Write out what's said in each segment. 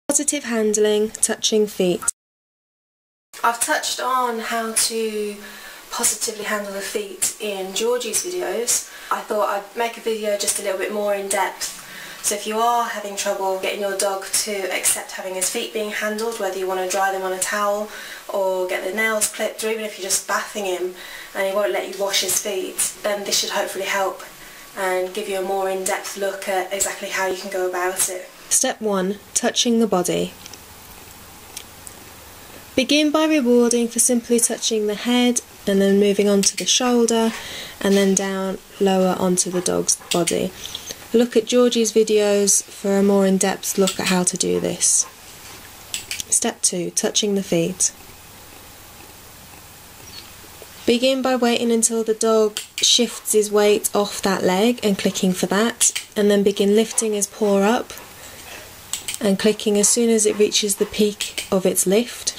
Positive handling, touching feet. I've touched on how to positively handle the feet in Georgie's videos. I thought I'd make a video just a little bit more in depth. So if you are having trouble getting your dog to accept having his feet being handled, whether you want to dry them on a towel or get the nails clipped, or even if you're just bathing him and he won't let you wash his feet, then this should hopefully help and give you a more in-depth look at exactly how you can go about it. Step 1. Touching the body. Begin by rewarding for simply touching the head and then moving on to the shoulder and then down lower onto the dog's body. Look at Georgie's videos for a more in-depth look at how to do this. Step 2. Touching the feet. Begin by waiting until the dog shifts his weight off that leg and clicking for that, and then begin lifting his paw up and clicking as soon as it reaches the peak of its lift.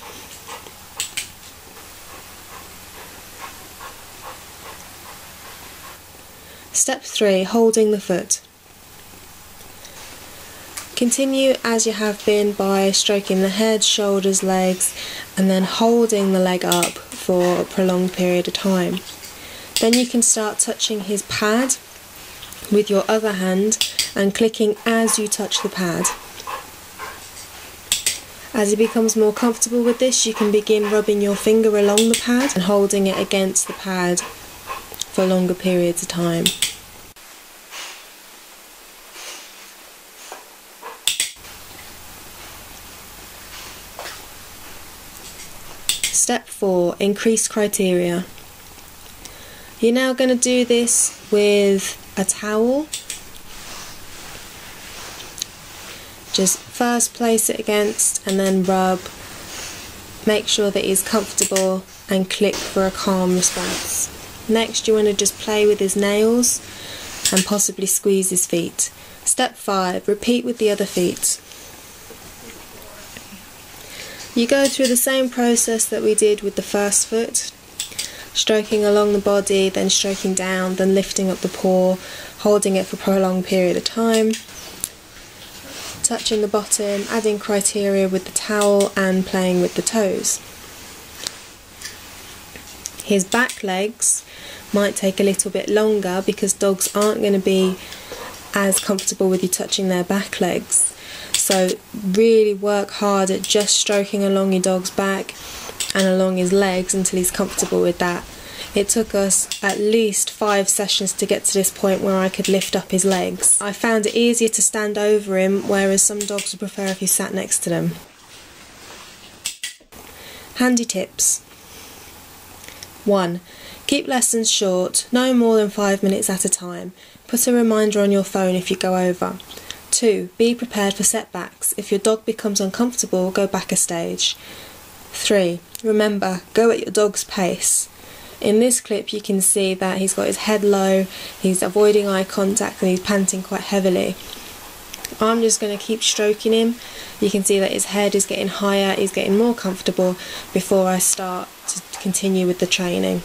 Step 3. Holding the foot. Continue as you have been by stroking the head, shoulders, legs, and then holding the leg up for a prolonged period of time. Then you can start touching his pad with your other hand and clicking as you touch the pad. As he becomes more comfortable with this, you can begin rubbing your finger along the pad and holding it against the pad for longer periods of time. Step 4. Increase criteria. You're now going to do this with a towel. Just first place it against and then rub. Make sure that he's comfortable and click for a calm response. Next, you want to just play with his nails and possibly squeeze his feet. Step 5. Repeat with the other feet. You go through the same process that we did with the first foot, stroking along the body, then stroking down, then lifting up the paw, holding it for a prolonged period of time, touching the bottom, adding criteria with the towel and playing with the toes. His back legs might take a little bit longer because dogs aren't going to be as comfortable with you touching their back legs. So really work hard at just stroking along your dog's back and along his legs until he's comfortable with that. It took us at least 5 sessions to get to this point where I could lift up his legs. I found it easier to stand over him, whereas some dogs would prefer if you sat next to them. Handy tips. 1. Keep lessons short, no more than 5 minutes at a time. Put a reminder on your phone if you go over. 2. Be prepared for setbacks. If your dog becomes uncomfortable, go back a stage. 3. Remember, go at your dog's pace. In this clip you can see that he's got his head low, he's avoiding eye contact and he's panting quite heavily. I'm just going to keep stroking him. You can see that his head is getting higher, he's getting more comfortable before I start to continue with the training.